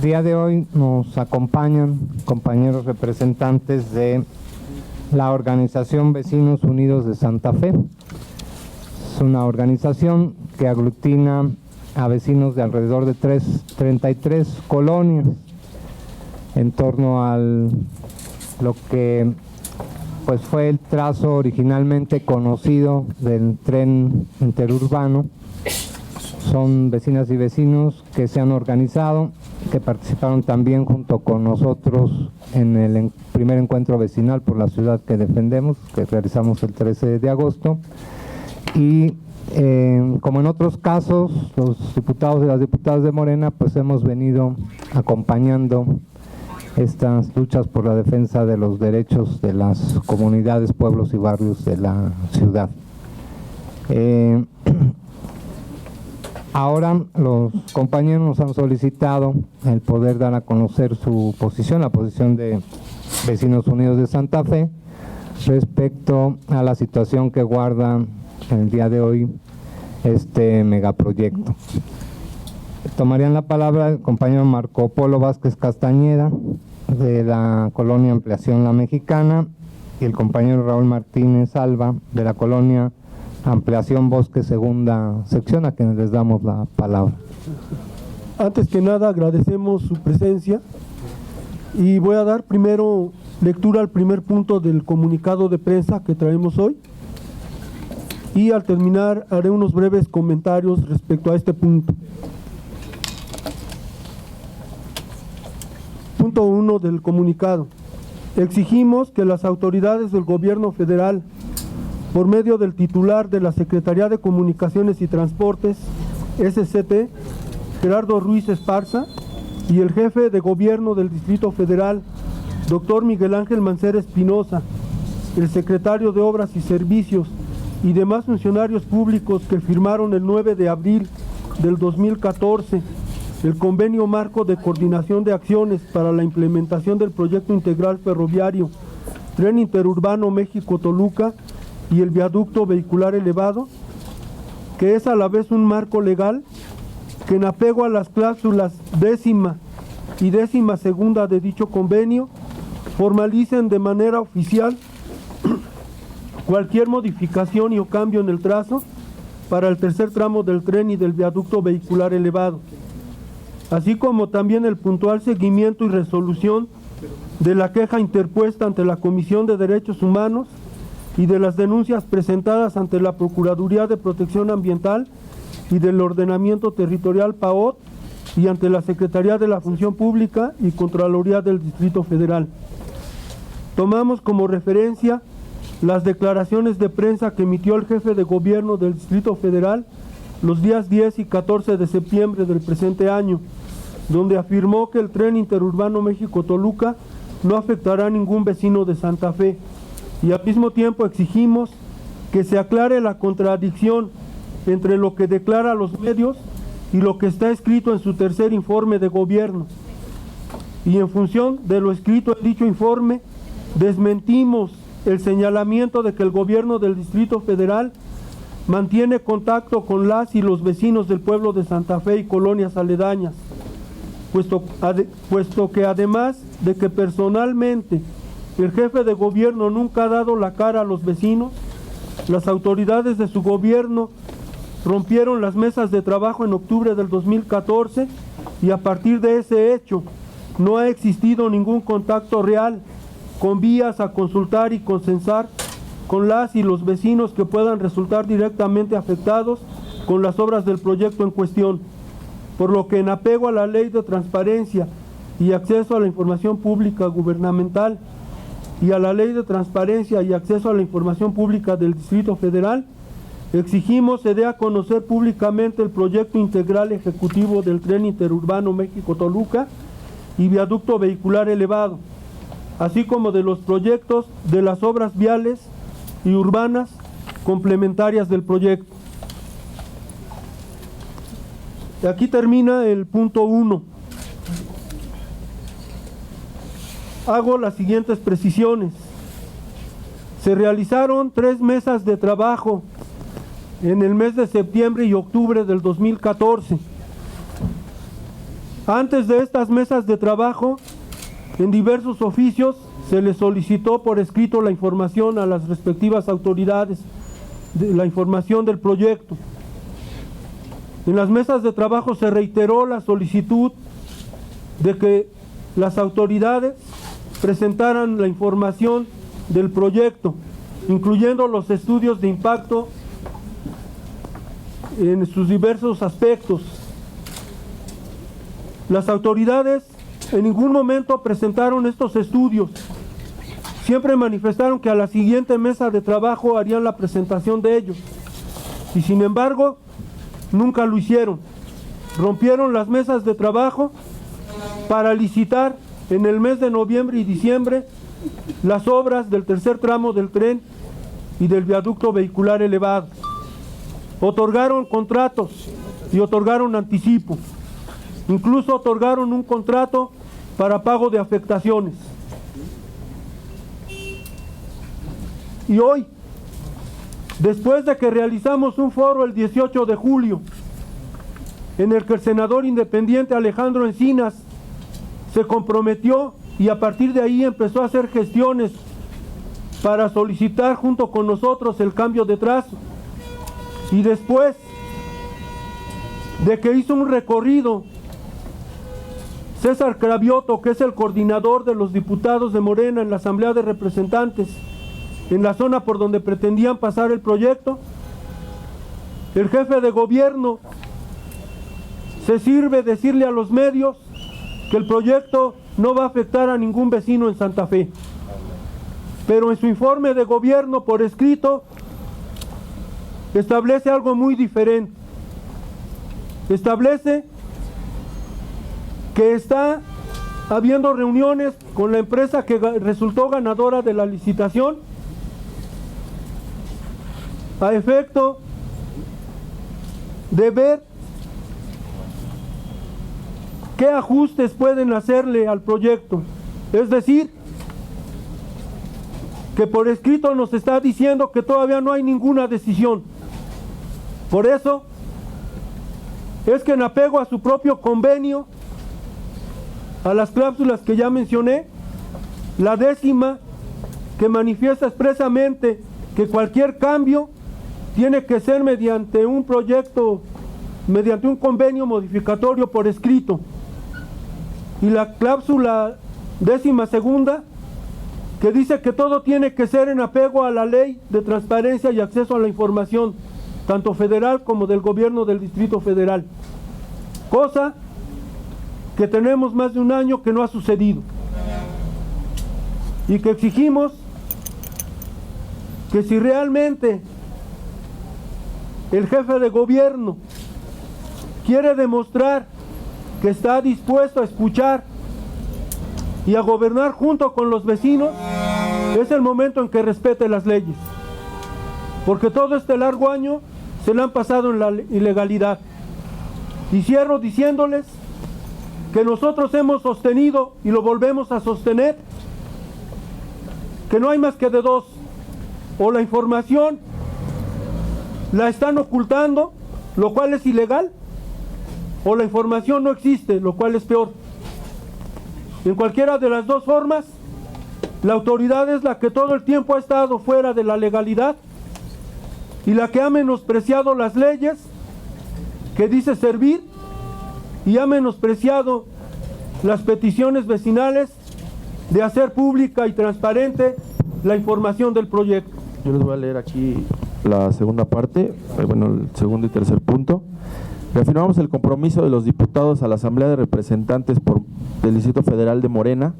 día de hoy nos acompañan compañeros representantes de la organización Vecinos Unidos de Santa Fe. Es una organización que aglutina a vecinos de alrededor de 33 colonias en torno al lo que pues fue el trazo originalmente conocido del tren interurbano. Son vecinas y vecinos que se han organizado, que participaron también junto con nosotros en el primer encuentro vecinal por la ciudad que defendemos, que realizamos el 13 de agosto. Y como en otros casos, los diputados y las diputadas de Morena, pues hemos venido acompañando estas luchas por la defensa de los derechos de las comunidades, pueblos y barrios de la ciudad. Ahora los compañeros nos han solicitado el poder dar a conocer su posición, la posición de Vecinos Unidos de Santa Fe, respecto a la situación que guarda el día de hoy este megaproyecto. Tomarían la palabra el compañero Marco Polo Vázquez Castañeda, de la colonia Ampliación La Mexicana, y el compañero Raúl Martínez Alba, de la colonia Ampliación Bosque Segunda Sección, a quienes les damos la palabra. Antes que nada agradecemos su presencia y voy a dar primero lectura al primer punto del comunicado de prensa que traemos hoy, y al terminar haré unos breves comentarios respecto a este punto. Punto 1 del comunicado. Exigimos que las autoridades del gobierno federal, por medio del titular de la Secretaría de Comunicaciones y Transportes, SCT, Gerardo Ruiz Esparza, y el jefe de gobierno del Distrito Federal, doctor Miguel Ángel Mancera Espinosa, el secretario de Obras y Servicios y demás funcionarios públicos que firmaron el 9 de abril del 2014 el Convenio Marco de Coordinación de Acciones para la implementación del Proyecto Integral Ferroviario Tren Interurbano México-Toluca y el Viaducto Vehicular Elevado, que es a la vez un marco legal que, en apego a las cláusulas 10ª y 12ª de dicho convenio, formalicen de manera oficial cualquier modificación y o cambio en el trazo para el tercer tramo del tren y del viaducto vehicular elevado, así como también el puntual seguimiento y resolución de la queja interpuesta ante la Comisión de Derechos Humanos y de las denuncias presentadas ante la Procuraduría de Protección Ambiental y del Ordenamiento Territorial PAOT y ante la Secretaría de la Función Pública y Contraloría del Distrito Federal. Tomamos como referencia las declaraciones de prensa que emitió el jefe de gobierno del Distrito Federal los días 10 y 14 de septiembre del presente año, donde afirmó que el tren interurbano México-Toluca no afectará a ningún vecino de Santa Fe, y al mismo tiempo exigimos que se aclare la contradicción entre lo que declara a los medios y lo que está escrito en su tercer informe de gobierno. Y en función de lo escrito en dicho informe, desmentimos el señalamiento de que el gobierno del Distrito Federal mantiene contacto con las y los vecinos del pueblo de Santa Fe y colonias aledañas, puesto que además de que personalmente el jefe de gobierno nunca ha dado la cara a los vecinos, las autoridades de su gobierno rompieron las mesas de trabajo en octubre del 2014 y a partir de ese hecho no ha existido ningún contacto real con vías a consultar y consensar con las y los vecinos que puedan resultar directamente afectados con las obras del proyecto en cuestión, por lo que en apego a la Ley de Transparencia y Acceso a la Información Pública Gubernamental y a la Ley de Transparencia y Acceso a la Información Pública del Distrito Federal, exigimos se dé a conocer públicamente el proyecto integral ejecutivo del Tren Interurbano México-Toluca y Viaducto Vehicular Elevado, así como de los proyectos de las obras viales y urbanas complementarias del proyecto. Y aquí termina el punto 1. Hago las siguientes precisiones. Se realizaron 3 mesas de trabajo en el mes de septiembre y octubre del 2014. Antes de estas mesas de trabajo, en diversos oficios se les solicitó por escrito la información a las respectivas autoridades, la información del proyecto. En las mesas de trabajo se reiteró la solicitud de que las autoridades presentaran la información del proyecto, incluyendo los estudios de impacto en sus diversos aspectos. Las autoridades en ningún momento presentaron estos estudios. Siempre manifestaron que a la siguiente mesa de trabajo harían la presentación de ellos. Y sin embargo, nunca lo hicieron. Rompieron las mesas de trabajo para licitar en el mes de noviembre y diciembre las obras del tercer tramo del tren y del viaducto vehicular elevado. Otorgaron contratos y otorgaron anticipo. Incluso otorgaron un contrato para pago de afectaciones. Y hoy, después de que realizamos un foro el 18 de julio, en el que el senador independiente Alejandro Encinas se comprometió y a partir de ahí empezó a hacer gestiones para solicitar junto con nosotros el cambio de trazo. Y después de que hizo un recorrido César Cravioto, que es el coordinador de los diputados de Morena en la Asamblea de Representantes, en la zona por donde pretendían pasar el proyecto, el jefe de gobierno se sirve decirle a los medios que el proyecto no va a afectar a ningún vecino en Santa Fe. Pero en su informe de gobierno por escrito establece algo muy diferente. Establece que está habiendo reuniones con la empresa que resultó ganadora de la licitación a efecto de ver qué ajustes pueden hacerle al proyecto. Es decir, que por escrito nos está diciendo que todavía no hay ninguna decisión. Por eso es que en apego a su propio convenio, a las cláusulas que ya mencioné, la 10ª, que manifiesta expresamente que cualquier cambio tiene que ser mediante un proyecto, mediante un convenio modificatorio por escrito, y la cláusula 12ª, que dice que todo tiene que ser en apego a la ley de transparencia y acceso a la información, tanto federal como del gobierno del Distrito Federal, cosa que tenemos más de un año que no ha sucedido, y que exigimos que si realmente el jefe de gobierno quiere demostrar que está dispuesto a escuchar y a gobernar junto con los vecinos, es el momento en que respete las leyes, porque todo este largo año se le han pasado en la ilegalidad. Y cierro diciéndoles que nosotros hemos sostenido y lo volvemos a sostener, que no hay más que de dos: o la información la están ocultando, lo cual es ilegal, o la información no existe, lo cual es peor. En cualquiera de las dos formas, la autoridad es la que todo el tiempo ha estado fuera de la legalidad y la que ha menospreciado las leyes que dice servir, y ha menospreciado las peticiones vecinales de hacer pública y transparente la información del proyecto. Yo les voy a leer aquí la segunda parte, bueno, el segundo y tercer punto. Reafirmamos el compromiso de los diputados a la Asamblea de Representantes del Distrito Federal de Morena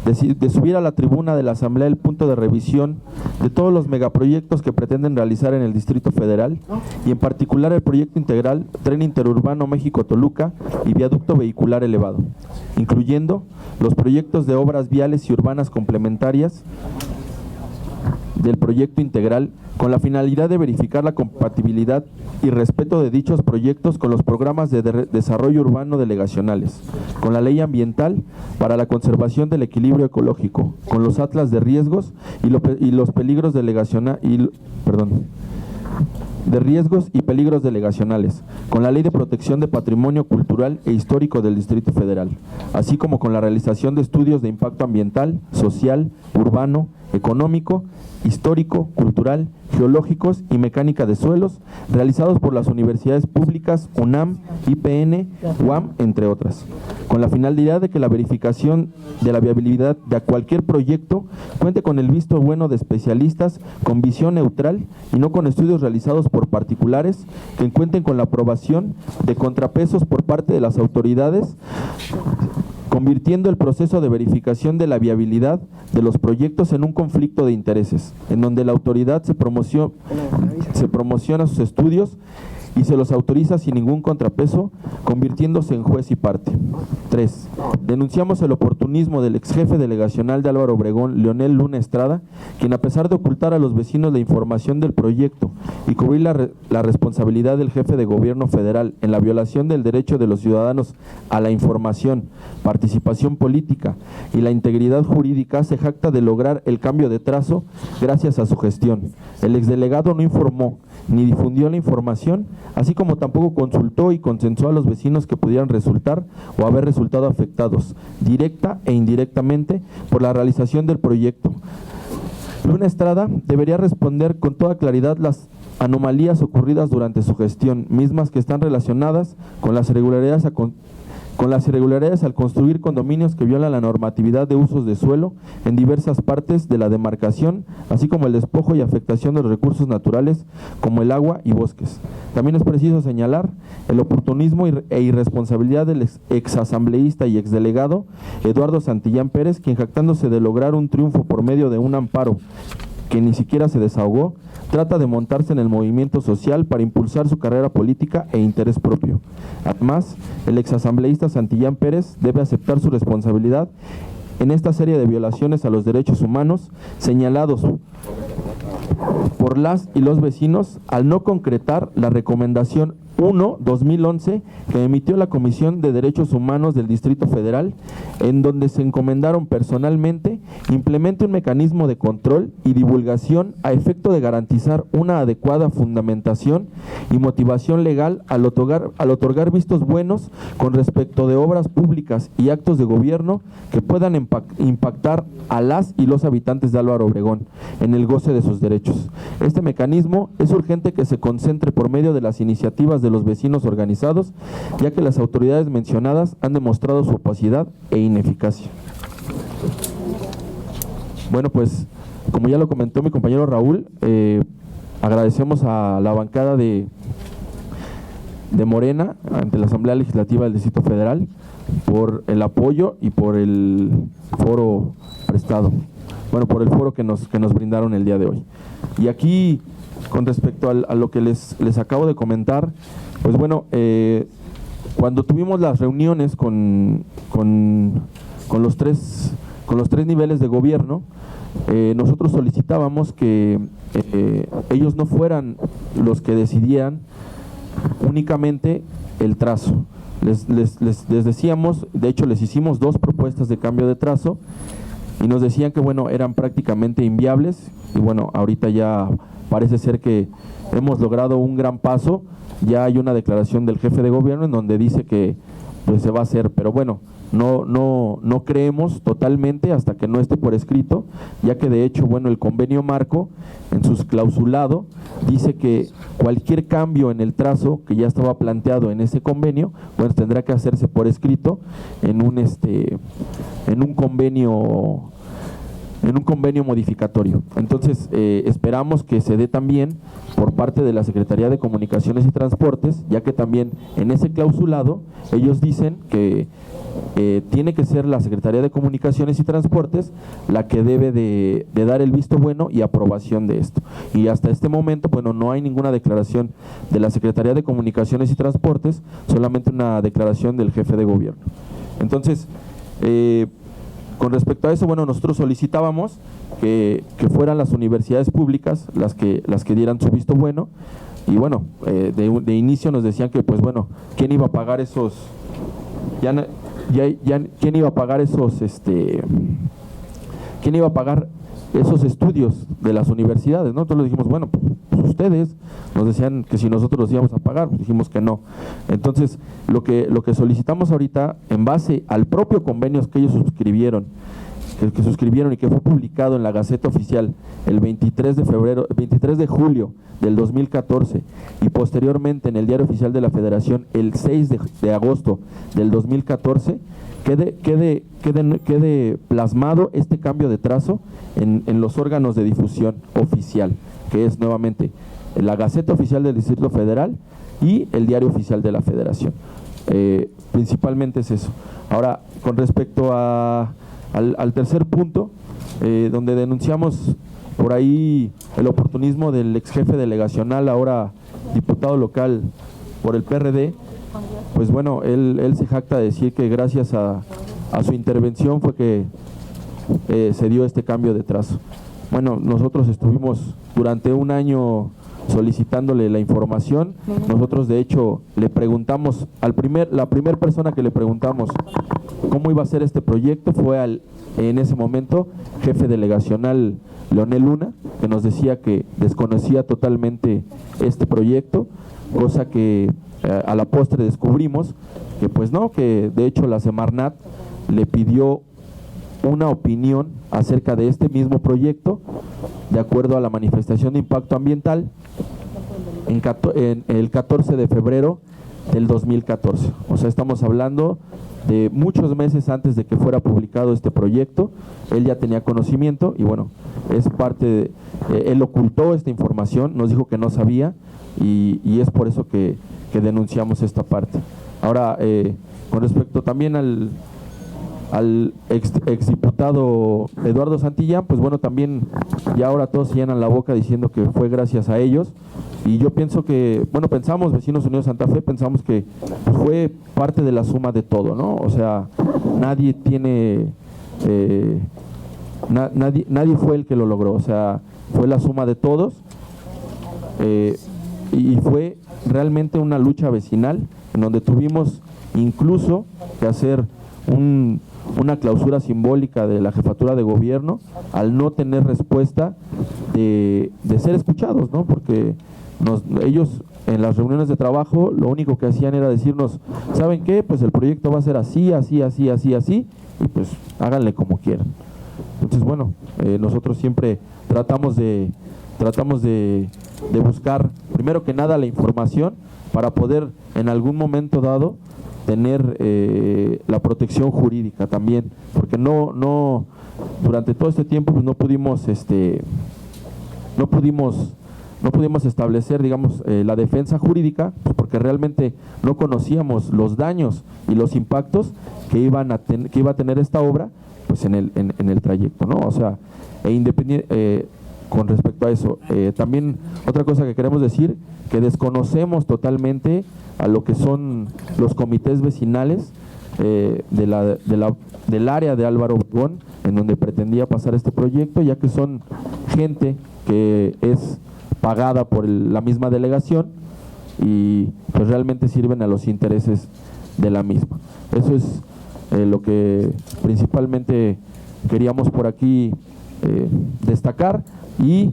de subir a la tribuna de la Asamblea el punto de revisión de todos los megaproyectos que pretenden realizar en el Distrito Federal, y en particular el proyecto integral Tren Interurbano México-Toluca y Viaducto Vehicular Elevado, incluyendo los proyectos de obras viales y urbanas complementarias del proyecto integral, con la finalidad de verificar la compatibilidad y respeto de dichos proyectos con los programas de desarrollo urbano delegacionales, con la ley ambiental para la conservación del equilibrio ecológico, con los atlas de riesgos y los peligros de riesgos y peligros delegacionales, con la Ley de Protección de Patrimonio Cultural e Histórico del Distrito Federal, así como con la realización de estudios de impacto ambiental, social, urbano, económico, histórico, cultural, geológicos y mecánica de suelos, realizados por las universidades públicas UNAM, IPN, UAM, entre otras, con la finalidad de que la verificación de la viabilidad de cualquier proyecto cuente con el visto bueno de especialistas con visión neutral y no con estudios realizados por particulares que cuenten con la aprobación de contrapesos por parte de las autoridades, convirtiendo el proceso de verificación de la viabilidad de los proyectos en un conflicto de intereses, en donde la autoridad se promociona sus estudios y se los autoriza sin ningún contrapeso, convirtiéndose en juez y parte. 3. Denunciamos el oportunismo del ex jefe delegacional de Álvaro Obregón, Leonel Luna Estrada, quien a pesar de ocultar a los vecinos la información del proyecto y cubrir la responsabilidad del jefe de gobierno federal en la violación del derecho de los ciudadanos a la información, participación política y la integridad jurídica, se jacta de lograr el cambio de trazo gracias a su gestión. El exdelegado no informó ni difundió la información, así como tampoco consultó y consensuó a los vecinos que pudieran resultar o haber resultado afectados, directa e indirectamente, por la realización del proyecto. Luna Estrada debería responder con toda claridad las anomalías ocurridas durante su gestión, mismas que están relacionadas con las irregularidades al construir condominios que violan la normatividad de usos de suelo en diversas partes de la demarcación, así como el despojo y afectación de los recursos naturales como el agua y bosques. También es preciso señalar el oportunismo e irresponsabilidad del exasambleísta y exdelegado Eduardo Santillán Pérez, quien, jactándose de lograr un triunfo por medio de un amparo que ni siquiera se desahogó, trata de montarse en el movimiento social para impulsar su carrera política e interés propio. Además, el exasambleísta Santillán Pérez debe aceptar su responsabilidad en esta serie de violaciones a los derechos humanos señalados por las y los vecinos al no concretar la recomendación 1/2011 que emitió la Comisión de Derechos Humanos del Distrito Federal, en donde se encomendaron personalmente implemente un mecanismo de control y divulgación a efecto de garantizar una adecuada fundamentación y motivación legal al otorgar vistos buenos con respecto de obras públicas y actos de gobierno que puedan impactar a las y los habitantes de Álvaro Obregón en el goce de sus derechos. Este mecanismo es urgente que se concentre por medio de las iniciativas de los vecinos organizados, ya que las autoridades mencionadas han demostrado su opacidad e ineficacia. Bueno, pues, como ya lo comentó mi compañero Raúl, agradecemos a la bancada de Morena ante la Asamblea Legislativa del Distrito Federal por el apoyo y por el foro prestado, bueno, por el foro que nos brindaron el día de hoy. Y aquí, con respecto a lo que les acabo de comentar, pues bueno, cuando tuvimos las reuniones con los tres niveles de gobierno, nosotros solicitábamos que ellos no fueran los que decidieran únicamente el trazo. Les decíamos, de hecho les hicimos 2 propuestas de cambio de trazo y nos decían que bueno, eran prácticamente inviables, y bueno, ahorita ya parece ser que hemos logrado un gran paso. Ya hay una declaración del jefe de gobierno en donde dice que pues se va a hacer, pero bueno, no creemos totalmente hasta que no esté por escrito, ya que de hecho, bueno, el convenio marco en su clausulado dice que cualquier cambio en el trazo que ya estaba planteado en ese convenio, bueno, tendrá que hacerse por escrito en un convenio modificatorio. Entonces, esperamos que se dé también por parte de la Secretaría de Comunicaciones y Transportes, ya que también en ese clausulado ellos dicen que tiene que ser la Secretaría de Comunicaciones y Transportes la que debe de dar el visto bueno y aprobación de esto. Y hasta este momento, bueno, no hay ninguna declaración de la Secretaría de Comunicaciones y Transportes, solamente una declaración del jefe de gobierno. Entonces, con respecto a eso, bueno, nosotros solicitábamos que fueran las universidades públicas las que dieran su visto bueno, y bueno, de inicio nos decían que pues bueno, ¿quién iba a pagar esos quién iba a pagar esos estudios de las universidades, ¿no? Entonces le dijimos, bueno, pues pues ustedes nos decían que si nosotros los íbamos a pagar, dijimos que no. Entonces, lo que solicitamos ahorita, en base al propio convenio que ellos suscribieron, que suscribieron y que fue publicado en la Gaceta Oficial el 23 de julio del 2014 y posteriormente en el Diario Oficial de la Federación el 6 de agosto del 2014, quede plasmado este cambio de trazo en los órganos de difusión oficial, que es nuevamente la Gaceta Oficial del Distrito Federal y el Diario Oficial de la Federación. Principalmente es eso. Ahora, con respecto al tercer punto, donde denunciamos por ahí el oportunismo del ex jefe delegacional, ahora diputado local por el PRD, pues bueno, él se jacta de decir que gracias a su intervención fue que se dio este cambio de trazo. Bueno, nosotros estuvimos durante un año solicitándole la información. Nosotros de hecho le preguntamos la primera persona que le preguntamos cómo iba a ser este proyecto fue en ese momento jefe delegacional Leonel Luna, que nos decía que desconocía totalmente este proyecto, cosa que a la postre descubrimos que pues no, que de hecho la Semarnat le pidió una opinión acerca de este mismo proyecto de acuerdo a la manifestación de impacto ambiental en el 14 de febrero del 2014. O sea, estamos hablando de muchos meses antes de que fuera publicado este proyecto. Él ya tenía conocimiento y bueno, es parte él ocultó esta información, nos dijo que no sabía y es por eso que denunciamos esta parte. Ahora, con respecto también al exdiputado Eduardo Santillán, pues bueno, también ya ahora todos se llenan la boca diciendo que fue gracias a ellos, y yo pienso que, bueno, pensamos, Vecinos Unidos Santa Fe, pensamos que pues, fue parte de la suma de todo, ¿no? O sea, nadie tiene, nadie fue el que lo logró, o sea, fue la suma de todos, y fue realmente una lucha vecinal en donde tuvimos incluso que hacer una clausura simbólica de la jefatura de gobierno al no tener respuesta de ser escuchados, ¿no? Porque ellos en las reuniones de trabajo lo único que hacían era decirnos, ¿saben qué? Pues el proyecto va a ser así, así, así, así, así, y pues háganle como quieran. Entonces, bueno, nosotros siempre tratamos de buscar, primero que nada, la información para poder en algún momento dado tener la protección jurídica también, porque no durante todo este tiempo pues no pudimos establecer, digamos, la defensa jurídica, pues porque realmente no conocíamos los daños y los impactos que iba a tener esta obra pues en el trayecto, ¿no? O sea, con respecto a eso, también otra cosa que queremos decir, que desconocemos totalmente a lo que son los comités vecinales del área de Álvaro Obregón, en donde pretendía pasar este proyecto, ya que son gente que es pagada por la misma delegación y pues realmente sirven a los intereses de la misma. Eso es lo que principalmente queríamos por aquí destacar, y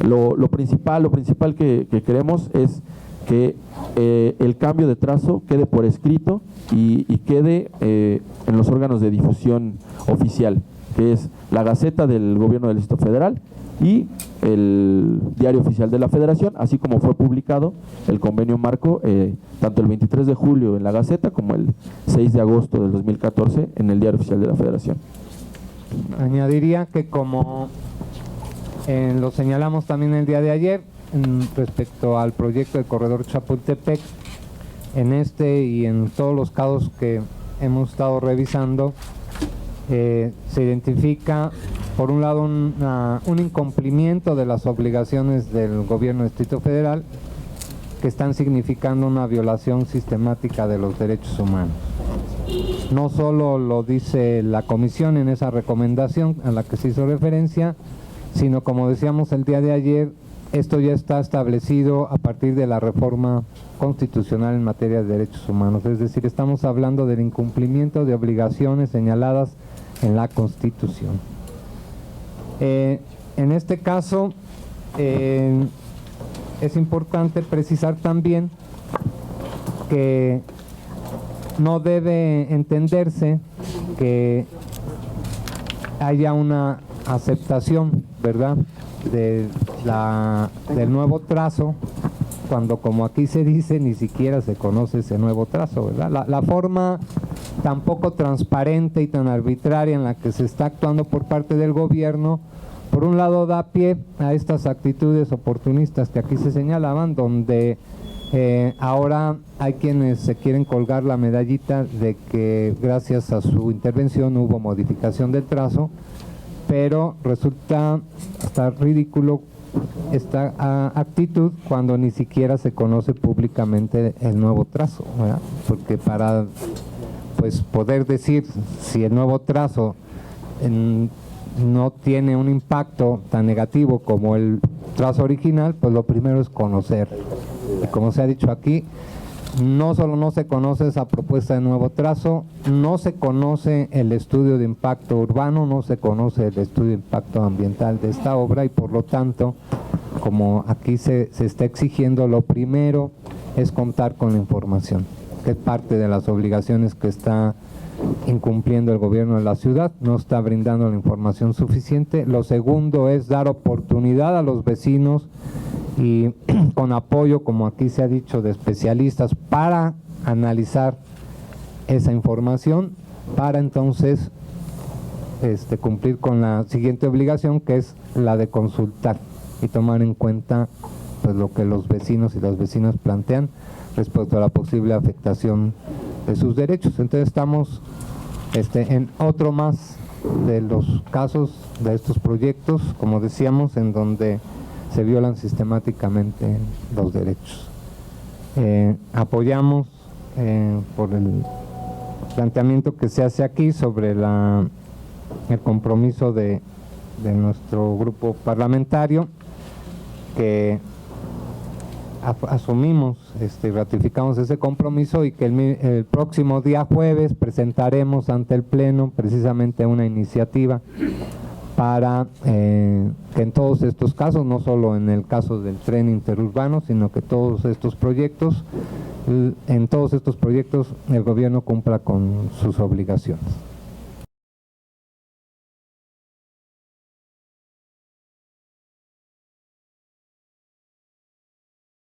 lo principal que queremos es que el cambio de trazo quede por escrito y quede en los órganos de difusión oficial, que es la Gaceta del Gobierno del Distrito Federal y el Diario Oficial de la Federación, así como fue publicado el convenio marco tanto el 23 de julio en la Gaceta como el 6 de agosto del 2014 en el Diario Oficial de la Federación. Añadiría que como lo señalamos también el día de ayer, respecto al proyecto del corredor Chapultepec, en este y en todos los casos que hemos estado revisando, se identifica por un lado un incumplimiento de las obligaciones del gobierno del Distrito Federal, que están significando una violación sistemática de los derechos humanos. No solo lo dice la comisión en esa recomendación a la que se hizo referencia, sino, como decíamos el día de ayer, esto ya está establecido a partir de la reforma constitucional en materia de derechos humanos, es decir, estamos hablando del incumplimiento de obligaciones señaladas en la Constitución. En este caso, es importante precisar también que no debe entenderse que haya una aceptación, ¿verdad?, del nuevo trazo, cuando, como aquí se dice, ni siquiera se conoce ese nuevo trazo, ¿verdad? La forma tan poco transparente y tan arbitraria en la que se está actuando por parte del gobierno, por un lado da pie a estas actitudes oportunistas que aquí se señalaban, donde ahora hay quienes se quieren colgar la medallita de que gracias a su intervención hubo modificación del trazo, pero resulta hasta ridículo esta actitud cuando ni siquiera se conoce públicamente el nuevo trazo, ¿verdad? Porque para pues poder decir si el nuevo trazo no tiene un impacto tan negativo como el trazo original, pues lo primero es conocer. Y como se ha dicho aquí, no solo no se conoce esa propuesta de nuevo trazo, no se conoce el estudio de impacto urbano, no se conoce el estudio de impacto ambiental de esta obra, y por lo tanto, como aquí se está exigiendo, lo primero es contar con la información, que es parte de las obligaciones que está incumpliendo el gobierno de la ciudad, no está brindando la información suficiente. Lo segundo es dar oportunidad a los vecinos y con apoyo, como aquí se ha dicho, de especialistas para analizar esa información, para entonces cumplir con la siguiente obligación, que es la de consultar y tomar en cuenta pues lo que los vecinos y las vecinas plantean respecto a la posible afectación de sus derechos. Entonces estamos en otro más de los casos de estos proyectos, como decíamos, en donde se violan sistemáticamente los derechos. Apoyamos por el planteamiento que se hace aquí sobre el compromiso de nuestro grupo parlamentario, que asumimos y ratificamos ese compromiso, y que el próximo día jueves presentaremos ante el Pleno precisamente una iniciativa para que en todos estos casos, no solo en el caso del tren interurbano, sino que todos estos proyectos, en todos estos proyectos el gobierno cumpla con sus obligaciones.